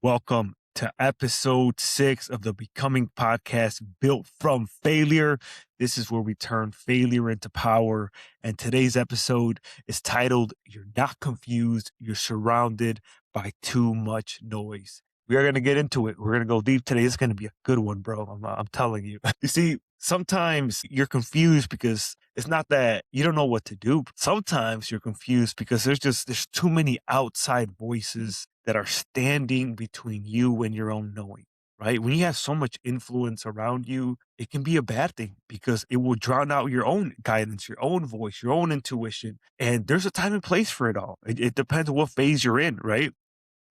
Welcome to episode 6 of the Becoming Podcast built from failure. This is where we turn failure into power. And today's episode is titled, You're Not Confused, You're Surrounded by Too Much Noise. We are going to get into it. We're going to go deep today. It's going to be a good one, bro. I'm telling you. You see, sometimes you're confused because it's not that you don't know what to do. Sometimes you're confused because there's too many outside voices that are standing between you and your own knowing, right? When you have so much influence around you, it can be a bad thing because it will drown out your own guidance, your own voice, your own intuition. And there's a time and place for it all. It depends on what phase you're in, right?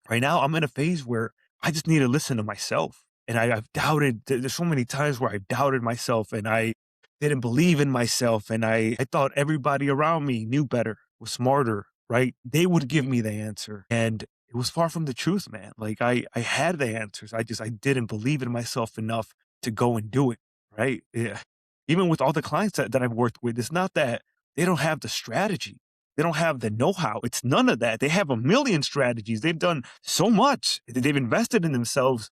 Right now, I'm in a phase where I just need to listen to myself. And I've doubted, there's so many times where I doubted myself and I didn't believe in myself. And I thought everybody around me knew better, was smarter, right? They would give me the answer. And it was far from the truth, man. Like I had the answers. I didn't believe in myself enough to go and do it, right? Yeah. Even with all the clients that I've worked with, it's not that they don't have the strategy. They don't have the know-how. It's none of that. They have a million strategies. They've done so much. They've invested in themselves,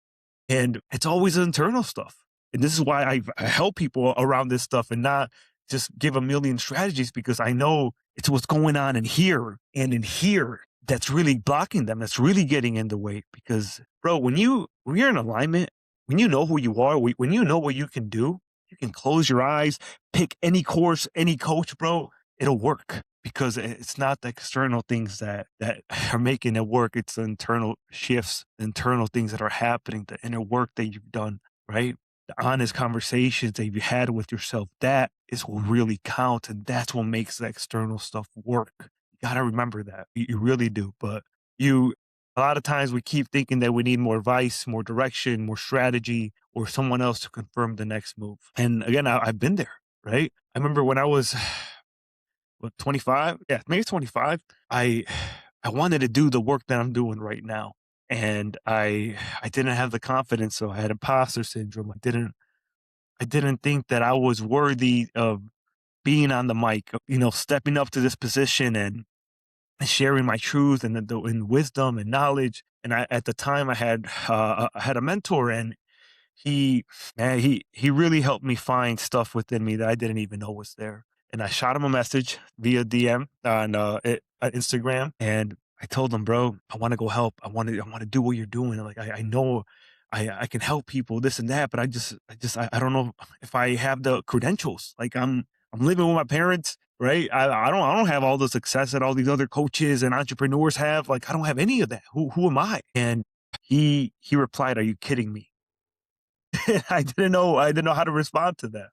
and it's always internal stuff. And this is why I help people around this stuff and not just give a million strategies because I know it's what's going on in here and in here that's really blocking them. That's really getting in the way. Because, bro, when you're in alignment, when you know who you are, when you know what you can do, you can close your eyes, pick any course, any coach, bro. It'll work because it's not the external things that are making it work. It's the internal shifts, the internal things that are happening, the inner work that you've done, right? The honest conversations that you had with yourself. That is what really counts, and that's what makes the external stuff work. You gotta remember that. You really do. But you a lot of times we keep thinking that we need more advice, more direction, more strategy, or someone else to confirm the next move. And again, I've been there, right? I remember when I was what, 25? Yeah, maybe 25. I I wanted to do the work that I'm doing right now. And I didn't have the confidence, so I had imposter syndrome. I didn't think that I was worthy of being on the mic, of, stepping up to this position and sharing my truth and wisdom and knowledge. And at the time I had a mentor, and he he really helped me find stuff within me that I didn't even know was there. And I shot him a message via DM on Instagram, and I told him, "Bro, I want to go help. I want to do what you're doing. Like I know I can help people, this and that, but I don't know if I have the credentials. Like I'm living with my parents, right? I don't have all the success that all these other coaches and entrepreneurs have. Like I don't have any of that. Who am I?" And he replied, "Are you kidding me?" I didn't know how to respond to that.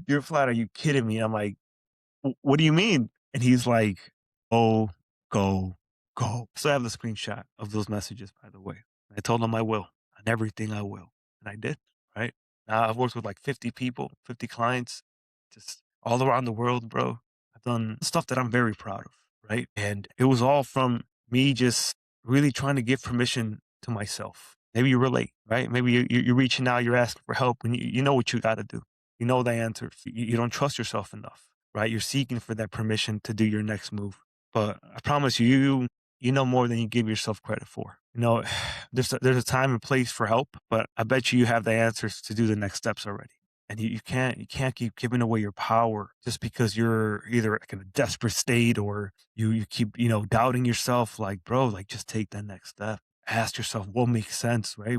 You're flat, "Are you kidding me?" I'm like, What do you mean?" And he's like, "Oh, go, go." So I have the screenshot of those messages, by the way. I told him I will, on everything I will. And I did, right? Now I've worked with like 50 people, 50 clients, just all around the world, bro. I've done stuff that I'm very proud of, right? And it was all from me just really trying to give permission to myself. Maybe you relate, right? Maybe you're reaching out, you're asking for help, and you know what you got to do. You know the answers. You don't trust yourself enough, right? You're seeking for that permission to do your next move. But I promise you, you know more than you give yourself credit for. There's a time and place for help, but I bet you have the answers to do the next steps already. And you can't keep giving away your power just because you're either like in a desperate state or you keep, doubting yourself. Like, bro, like just take that next step. Ask yourself what makes sense, right?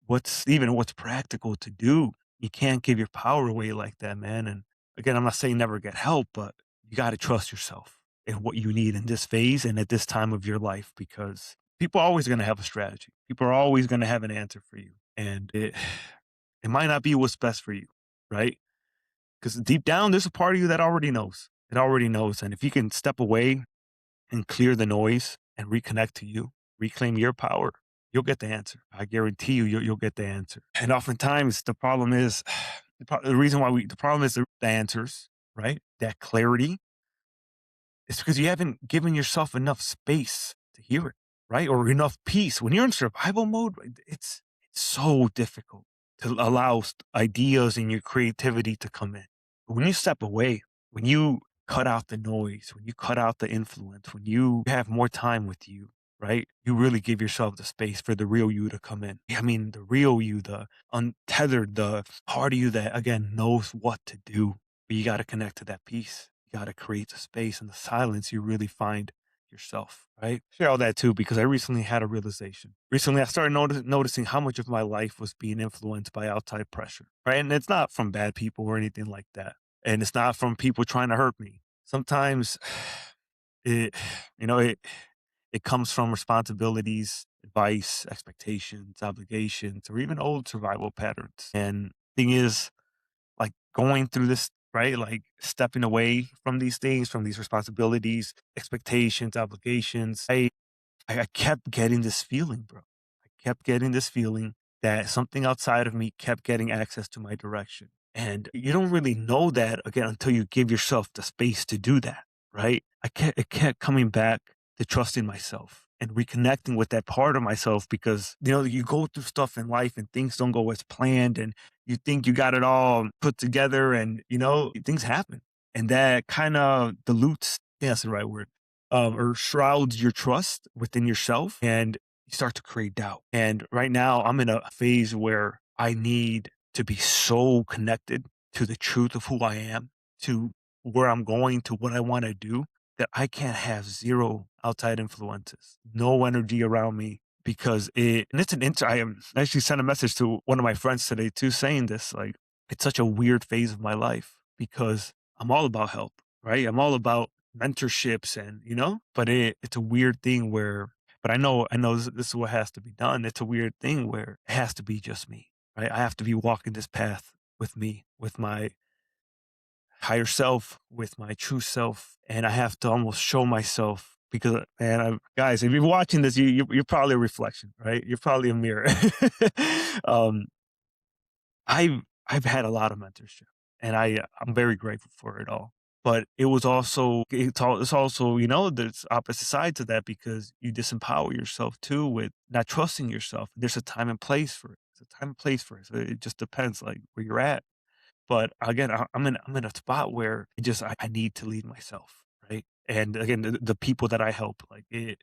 What's practical to do. You can't give your power away like that, man. And again, I'm not saying never get help, but you got to trust yourself and what you need in this phase and at this time of your life because people are always going to have a strategy. People are always going to have an answer for you. And it might not be what's best for you, right? Because deep down, there's a part of you that already knows. It already knows. And if you can step away and clear the noise and reconnect to you, reclaim your power, you'll get the answer. I guarantee you, you'll get the answer. And oftentimes, the problem is the problem is the answers, right? That clarity is because you haven't given yourself enough space to hear it, right? Or enough peace. When you're in survival mode, right, it's so difficult to allow ideas and your creativity to come in. But when you step away, when you cut out the noise, when you cut out the influence, when you have more time with you, right? You really give yourself the space for the real you to come in. I mean, the real you, the untethered, the part of you that, again, knows what to do. But you got to connect to that peace. You got to create the space and the silence. You really find yourself, right? Share all that too, because I recently had a realization. Recently, I started noticing how much of my life was being influenced by outside pressure, right? And it's not from bad people or anything like that. And it's not from people trying to hurt me. Sometimes it, you know, it comes from responsibilities, advice, expectations, obligations, or even old survival patterns. And thing is, like going through this, right? Like stepping away from these things, from these responsibilities, expectations, obligations. I kept getting this feeling, bro. I kept getting this feeling that something outside of me kept getting access to my direction. And you don't really know that again until you give yourself the space to do that, right? It kept coming back to trusting myself and reconnecting with that part of myself because, you go through stuff in life and things don't go as planned and you think you got it all put together and, things happen. And that kind of dilutes, yeah, that's the right word, or shrouds your trust within yourself and you start to create doubt. And right now, I'm in a phase where I need to be so connected to the truth of who I am, to where I'm going, to what I want to do, that I can't have zero outside influences, no energy around me because and it's I actually sent a message to one of my friends today too, saying this, like, it's such a weird phase of my life because I'm all about help, right? I'm all about mentorships and, but it's a weird thing where, but I know this is what has to be done. It's a weird thing where it has to be just me, right? I have to be walking this path with me, with my higher self, with my true self, and I have to almost show myself because, man, guys, if you're watching this, you're probably a reflection, right? You're probably a mirror. um, I've had a lot of mentorship, and I'm very grateful for it all. But it's also, there's opposite side to that because you disempower yourself too with not trusting yourself. There's a time and place for it. There's a time and place for it. So it just depends, like where you're at. But again, I'm in a spot where I need to lead myself, right? And again, the people that I help, like it's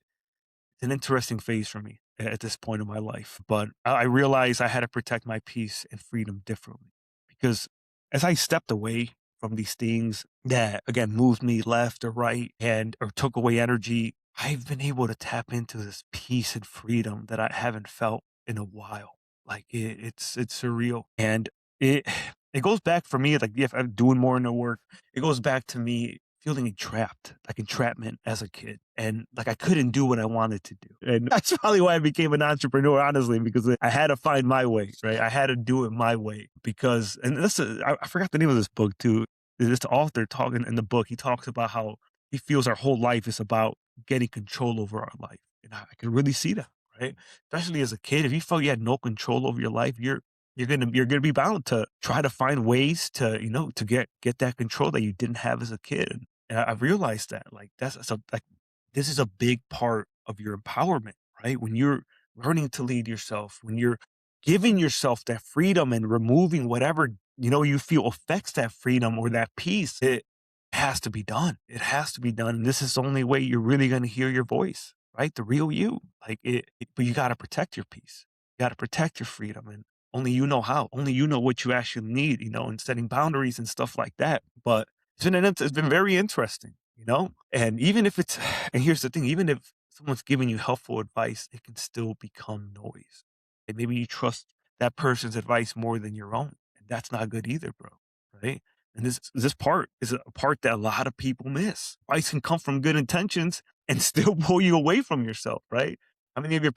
an interesting phase for me at this point in my life. But I realized I had to protect my peace and freedom differently because as I stepped away from these things that again moved me left or right and or took away energy, I've been able to tap into this peace and freedom that I haven't felt in a while. Like it's surreal, and it it goes back for me. Like if I'm doing more in the work, it goes back to me feeling entrapped, like entrapment as a kid. And like I couldn't do what I wanted to do. And that's probably why I became an entrepreneur, honestly, because I had to find my way, right? I had to do it my way because, and I forgot the name of this book too. This author talking in the book, he talks about how he feels our whole life is about getting control over our life. And I can really see that, right? Especially as a kid, if you felt you had no control over your life, you're gonna be bound to try to find ways to to get that control that you didn't have as a kid. And I realized that, like, that's so, like, this is a big part of your empowerment, right? When you're learning to lead yourself, when you're giving yourself that freedom and removing whatever, you feel affects that freedom or that peace, it has to be done. It has to be done. And this is the only way you're really going to hear your voice, right? The real you. Like but you got to protect your peace. You got to protect your freedom. And only you know how. Only you know what you actually need, and setting boundaries and stuff like that. But it's been very interesting, And even if it's and here's the thing, even if someone's giving you helpful advice, it can still become noise. And maybe you trust that person's advice more than your own. And that's not good either, bro. Right? And this part is a part that a lot of people miss. Advice can come from good intentions and still pull you away from yourself, right? How many of you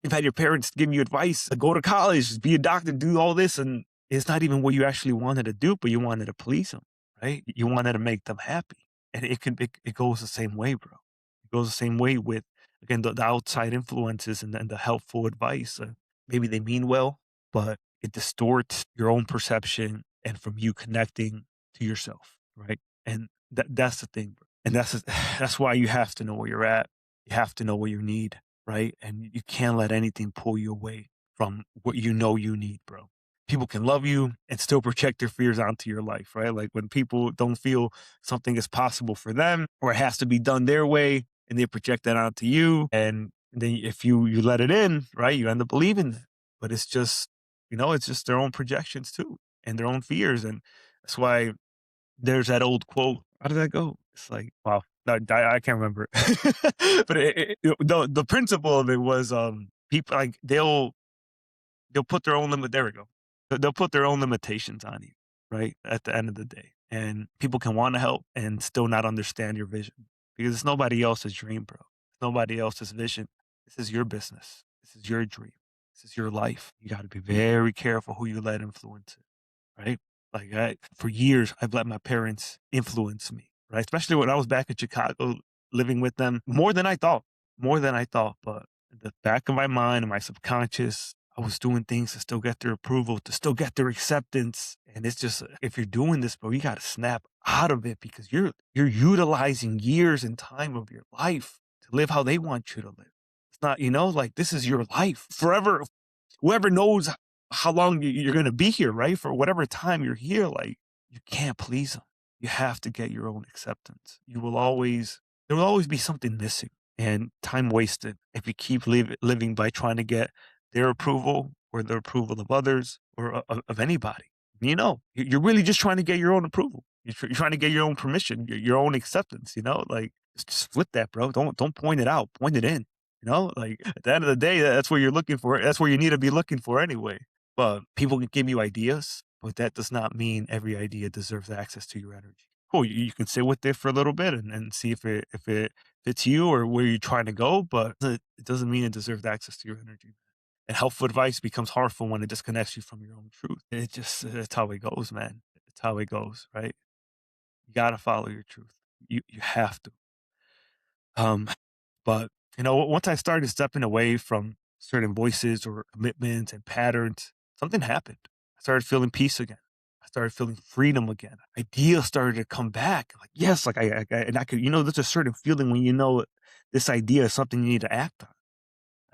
have had your parents give you advice to go to college, be a doctor, do all this, and it's not even what you actually wanted to do, but you wanted to please them, right? You wanted to make them happy. And it goes the same way, bro. It goes the same way with, again, the outside influences and the helpful advice. Maybe they mean well, but it distorts your own perception and from you connecting to yourself, right? And that's the thing, bro. And that's why you have to know where you're at. You have to know what you need, right? And you can't let anything pull you away from what you need, bro. People can love you and still project their fears onto your life, right? Like when people don't feel something is possible for them or it has to be done their way, and they project that onto you. And then if you let it in, right, you end up believing it. But it's just, it's just their own projections too and their own fears. And that's why there's that old quote. How did that go? It's like, wow, no, I can't remember it. But the principle of it was, people like they'll put their own limit. There we go. They'll put their own limitations on you, right? At the end of the day, and people can want to help and still not understand your vision because it's nobody else's dream, bro. It's nobody else's vision. This is your business. This is your dream. This is your life. You got to be very careful who you let influence it, right? Like for years, I've let my parents influence me, right? Especially when I was back in Chicago, living with them more than I thought. But in the back of my mind and my subconscious, I was doing things to still get their approval, to still get their acceptance. And it's just, if you're doing this, bro, you got to snap out of it because you're utilizing years and time of your life to live how they want you to live. It's not, like this is your life forever. Whoever knows how long you're going to be here, right? For whatever time you're here, like you can't please them. You have to get your own acceptance. There will always be something missing and time wasted if you keep living by trying to get their approval or the approval of others or of anybody. You're really just trying to get your own approval. You're trying to get your own permission, your own acceptance, like just flip that, bro. Don't point it out, point it in. Like at the end of the day, that's what you're looking for. That's where you need to be looking for anyway. But people can give you ideas, but that does not mean every idea deserves access to your energy. Cool, you can sit with it for a little bit and see if it fits you or where you're trying to go, but it doesn't mean it deserves access to your energy. And helpful advice becomes harmful when it disconnects you from your own truth. It's how it goes, man. It's how it goes, right? You gotta follow your truth. You have to. Um, but once I started stepping away from certain voices or commitments and patterns, something happened. I started feeling peace again. I started feeling freedom again. Ideas started to come back. Like, yes, like and I could, there's a certain feeling when this idea is something you need to act on.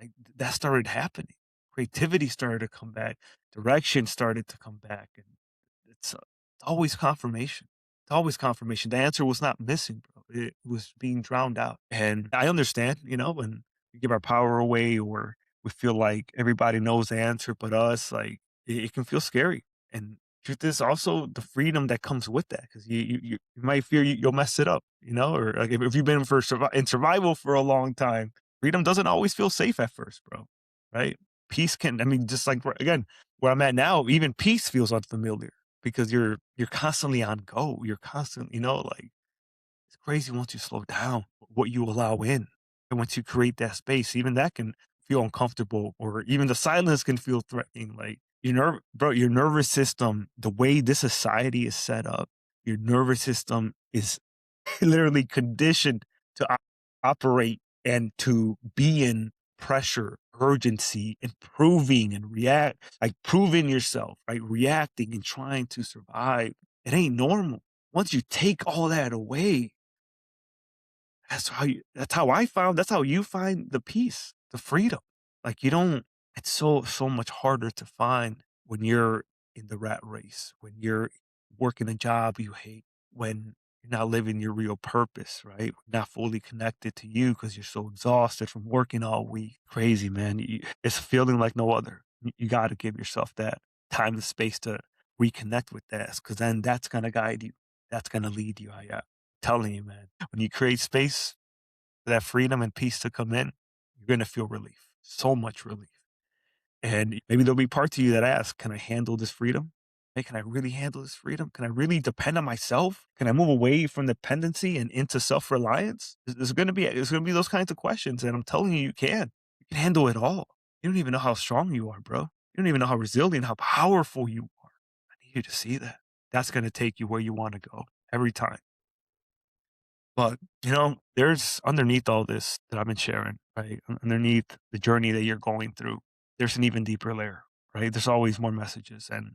Like that started happening. Creativity started to come back. Direction started to come back. And it's always confirmation. It's always confirmation. The answer was not missing, bro. It was being drowned out. And I understand, when we give our power away or we feel like everybody knows the answer but us, like it can feel scary. And truth is also the freedom that comes with that because you might fear you'll mess it up, or like if you've been in survival for a long time, freedom doesn't always feel safe at first, bro. Right? Peace can, I mean, just like again, where I'm at now, even peace feels unfamiliar because you're constantly on go. You're constantly, like it's crazy once you slow down what you allow in. And once you create that space, even that can feel uncomfortable or even the silence can feel threatening. Like your nervous system, the way this society is set up, your nervous system is literally conditioned to operate and to be in pressure, urgency, improving and react, like proving yourself, right? Reacting and trying to survive. It ain't normal. Once you take all that away, that's how you find the peace, the freedom. Like you don't, it's so much harder to find when you're in the rat race, when you're working a job you hate, when you're not living your real purpose, right? Not fully connected to you because you're so exhausted from working all week. Crazy, man. It's a feeling like no other. You got to give yourself that time and space to reconnect with that because then that's going to guide you. That's going to lead you. I'm telling you, man, when you create space for that freedom and peace to come in, you're going to feel relief, so much relief. And maybe there'll be parts of you that ask, can I handle this freedom? Hey, can I really handle this freedom? Can I really depend on myself? Can I move away from dependency and into self-reliance? There's going to be those kinds of questions. And I'm telling you, you can. You can handle it all. You don't even know how strong you are, bro. You don't even know how resilient, how powerful you are. I need you to see that. That's going to take you where you want to go every time. But, there's underneath all this that I've been sharing, right? Underneath the journey that you're going through, there's an even deeper layer, right? There's always more messages. And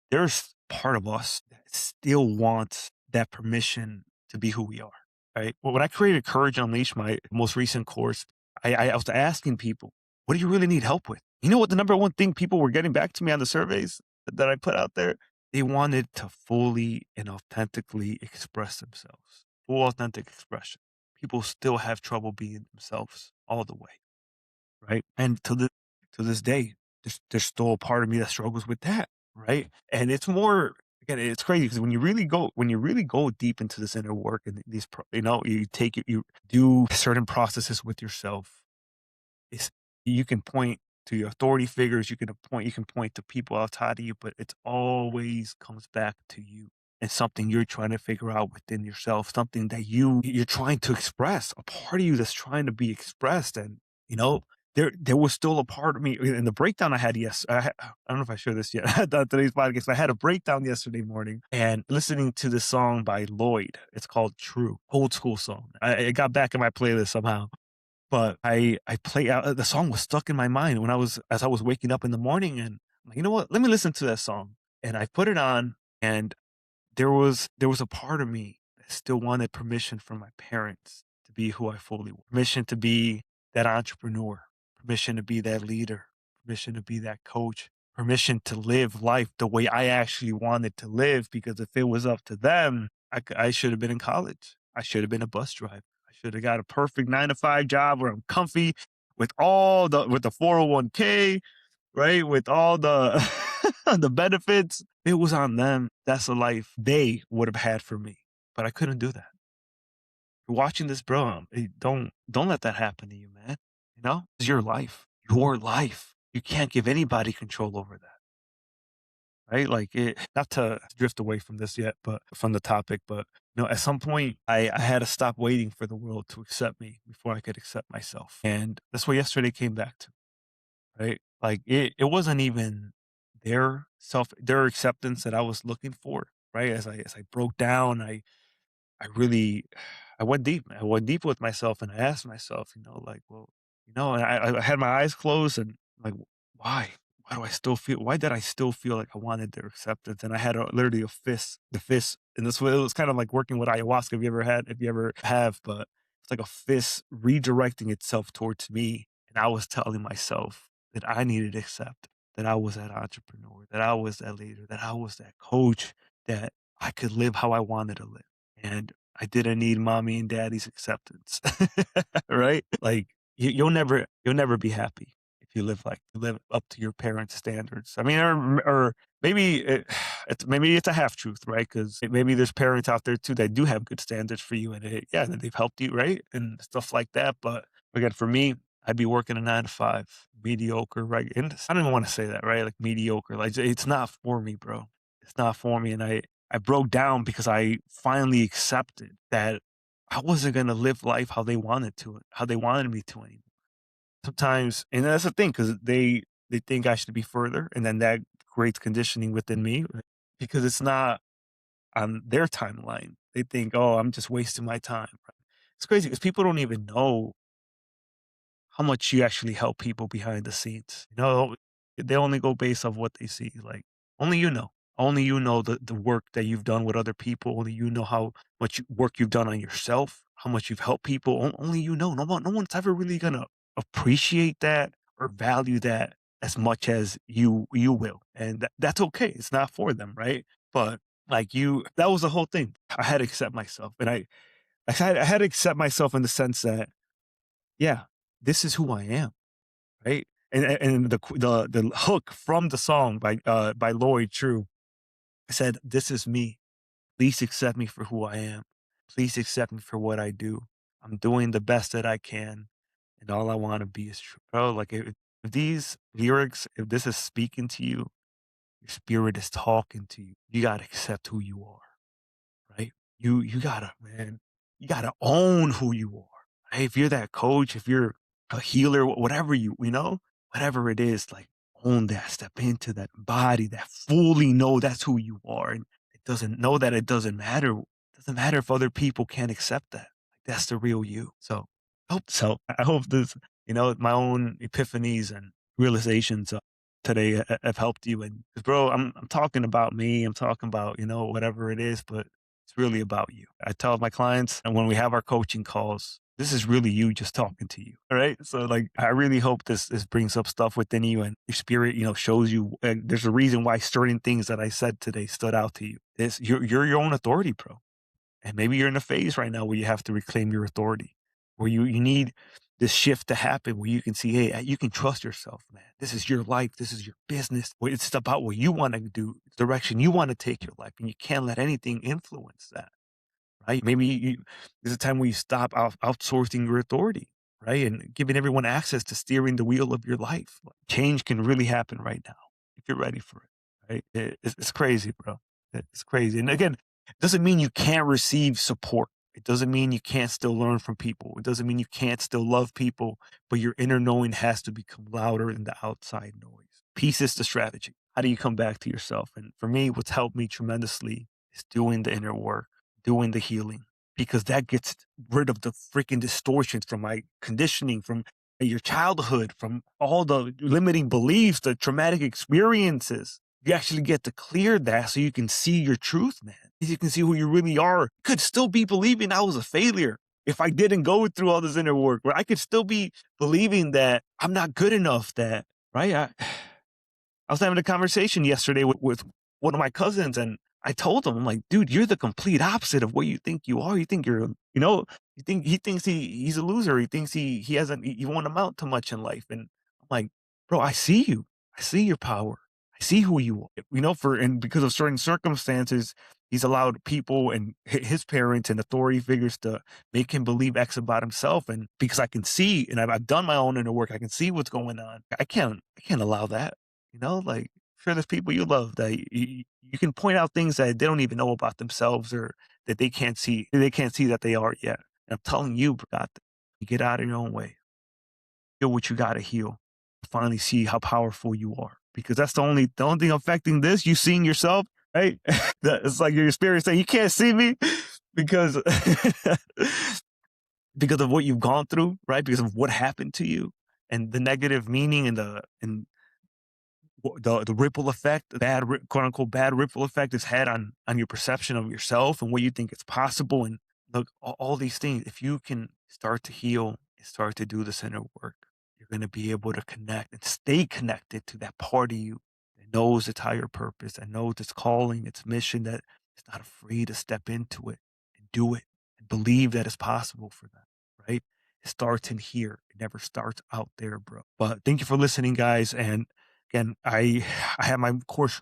there's part of us that still wants that permission to be who we are, right? Well, when I created Courage Unleashed, my most recent course, I was asking people, what do you really need help with? You know what the number one thing people were getting back to me on the surveys that I put out there? They wanted to fully and authentically express themselves. full authentic expression. People still have trouble being themselves all the way, right? And to this day, there's still a part of me that struggles with that, right? And it's more again, it's crazy because when you really go deep into this inner work and you take it, you do certain processes with yourself. It's you can point to your authority figures, you can point to people outside of you, but it's always comes back to you and something you're trying to figure out within yourself, something that you're trying to express, a part of you that's trying to be expressed. And you know, there was still a part of me in the breakdown I had. I don't know if I shared this yet on today's podcast. I had a breakdown yesterday morning and listening to this song by Lloyd. It's called True, old school song. It got back in my playlist somehow, but I play out the song was stuck in my mind when I was waking up in the morning, and I'm like, "You know what? Let me listen to that song." And I put it on, and there was a part of me that still wanted permission from my parents to be who I fully was. Permission to be that entrepreneur, permission to be that leader, permission to be that coach, permission to live life the way I actually wanted to live, because if it was up to them, I should have been in college. I should have been a bus driver. I should have got a perfect 9 to 5 job where I'm comfy with the 401k, right? With all the the benefits. It was on them. That's the life they would have had for me. But I couldn't do that. You're watching this, bro. Don't let that happen to you, man. You know? It's your life. Your life. You can't give anybody control over that. Right? Like it not to drift away from this yet, but from the topic, but at some point I had to stop waiting for the world to accept me before I could accept myself. And that's what yesterday came back to. Right? Like it wasn't even their acceptance that I was looking for, right? As I broke down, I really I went deep. I went deep with myself and I asked myself, like, well, and I had my eyes closed and like, why? Why did I still feel like I wanted their acceptance? And I had literally the fist, and this was, it was kind of like working with ayahuasca. If you ever have, but it's like a fist redirecting itself towards me. And I was telling myself that I needed to accept that I was that entrepreneur, that I was that leader, that I was that coach, that I could live how I wanted to live. And I didn't need mommy and daddy's acceptance, right? Like you'll never be happy if you live up to your parents' standards. I mean, or maybe maybe it's a half truth, right? Because maybe there's parents out there too that do have good standards for you, and that they've helped you, right, and stuff like that. But again, for me, I'd be working a 9 to 5, mediocre, right? And I don't even want to say that, right? Like mediocre, like it's not for me, bro. It's not for me, and I broke down because I finally accepted that I wasn't gonna live life how they wanted me to anymore. Sometimes, and that's the thing, because they think I should be further, and then that creates conditioning within me, right? Because it's not on their timeline. They think, "Oh, I'm just wasting my time." Right? It's crazy because people don't even know how much you actually help people behind the scenes. They only go based off what they see. Like only you know. Only you know the work that you've done with other people. Only you know how much work you've done on yourself, how much you've helped people. Only you know. No one's ever really gonna appreciate that or value that as much as you will. And that's okay. It's not for them, right? But like that was the whole thing. I had to accept myself. And I had to accept myself in the sense that, yeah, this is who I am, right? And the hook from the song by Lloyd True said, "This is me. Please accept me for who I am. Please accept me for what I do. I'm doing the best that I can, and all I want to be is true." Bro, like if these lyrics, if this is speaking to you, your spirit is talking to you. You gotta accept who you are, right? You gotta, man, you gotta own who you are. Right? If you're that coach, if you're a healer, whatever whatever it is, like own that, step into that body, that fully know that's who you are. And it doesn't matter. It doesn't matter if other people can't accept that. Like that's the real you. So I hope this, my own epiphanies and realizations today have helped you. And 'cause, bro, I'm talking about me. I'm talking about whatever it is, but it's really about you. I tell my clients, and when we have our coaching calls, this is really you just talking to you. All right. So like, I really hope this brings up stuff within you and your spirit, shows you there's a reason why certain things that I said today stood out to you. You're your own authority, bro. And maybe you're in a phase right now where you have to reclaim your authority, where you need this shift to happen where you can see, hey, you can trust yourself, man. This is your life. This is your business. It's about what you want to do, the direction you want to take your life. And you can't let anything influence that, right? Maybe there's a time where you stop outsourcing your authority, right? And giving everyone access to steering the wheel of your life. Change can really happen right now if you're ready for it, right? It's crazy, bro. It's crazy. And again, it doesn't mean you can't receive support. It doesn't mean you can't still learn from people. It doesn't mean you can't still love people, but your inner knowing has to become louder than the outside noise. Peace is the strategy. How do you come back to yourself? And for me, what's helped me tremendously is doing the inner work, doing the healing, because that gets rid of the freaking distortions from my conditioning, from your childhood, from all the limiting beliefs, the traumatic experiences. You actually get to clear that so you can see your truth, man. You can see who you really are. You could still be believing I was a failure if I didn't go through all this inner work, where I could still be believing that I'm not good enough, that, right? I was having a conversation yesterday with one of my cousins, and I told him, I'm like, dude, you're the complete opposite of what you think you are. You think you're, he thinks he's a loser. He thinks he hasn't, he won't amount to much in life. And I'm like, bro, I see you. I see your power. I see who you are. And because of certain circumstances, he's allowed people and his parents and authority figures to make him believe X about himself. And because I can see, and I've done my own inner work, I can see what's going on. I can't allow that. Like, sure, there's people you love that you can point out things that they don't even know about themselves, or that they can't see. They can't see that they are yet. And I'm telling you, God, you get out of your own way. Heal what you got to heal. Finally see how powerful you are, because that's the only thing affecting this. You seeing yourself, right? It's like your spirit saying, you can't see me because because of what you've gone through, right? Because of what happened to you and the negative meaning and the ripple effect, quote unquote bad ripple effect it's had on your perception of yourself and what you think is possible. And look, all these things, if you can start to heal and start to do this inner work, you're going to be able to connect and stay connected to that part of you that knows its higher purpose, that knows its calling, its mission, that is not afraid to step into it and do it and believe that it's possible for them, right? It starts in here. It never starts out there, bro. But thank you for listening, guys. And again, I have my course,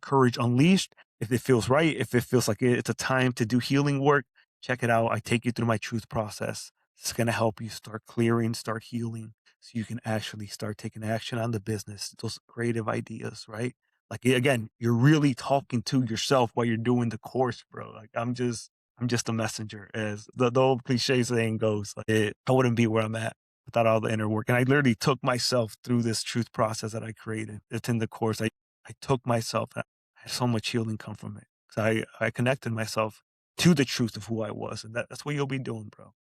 Courage Unleashed. If it feels right, if it feels like it's a time to do healing work, check it out. I take you through my truth process. It's going to help you start clearing, start healing, so you can actually start taking action on the business, those creative ideas, right? Like, again, you're really talking to yourself while you're doing the course, bro. Like, I'm just a messenger, as the old cliche saying goes. Like, I wouldn't be where I'm at without all the inner work. And I literally took myself through this truth process that I created. It's in the course. I took myself. I had so much healing come from it. So I connected myself to the truth of who I was. And that's what you'll be doing, bro.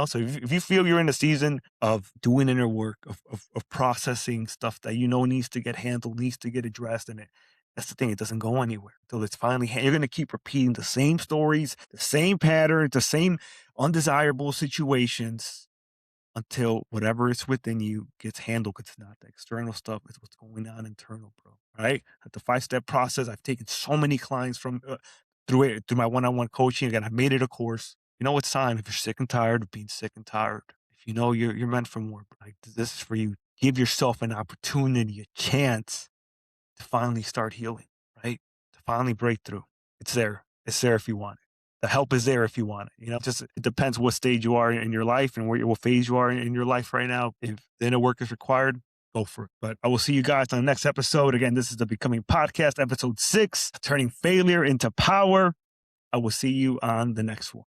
So if you feel you're in a season of doing inner work, of processing stuff that needs to get handled, needs to get addressed, and that's the thing, it doesn't go anywhere until it's finally, you're going to keep repeating the same stories, the same patterns, the same undesirable situations, until whatever is within you gets handled. It's not the external stuff, it's what's going on internal, bro. Right? At the 5-step process, I've taken so many clients from through my one-on-one coaching. Again, I've made it a course. It's time. If you're sick and tired of being sick and tired, if you're meant for more, like, this is for you. Give yourself an opportunity, a chance to finally start healing, right? To finally break through. It's there. It's there if you want it. The help is there if you want it. Just, it depends what stage you are in your life and what phase you are in your life right now. If the inner work is required, go for it. But I will see you guys on the next episode. Again, this is the Becoming Podcast, episode 6, turning failure into power. I will see you on the next one.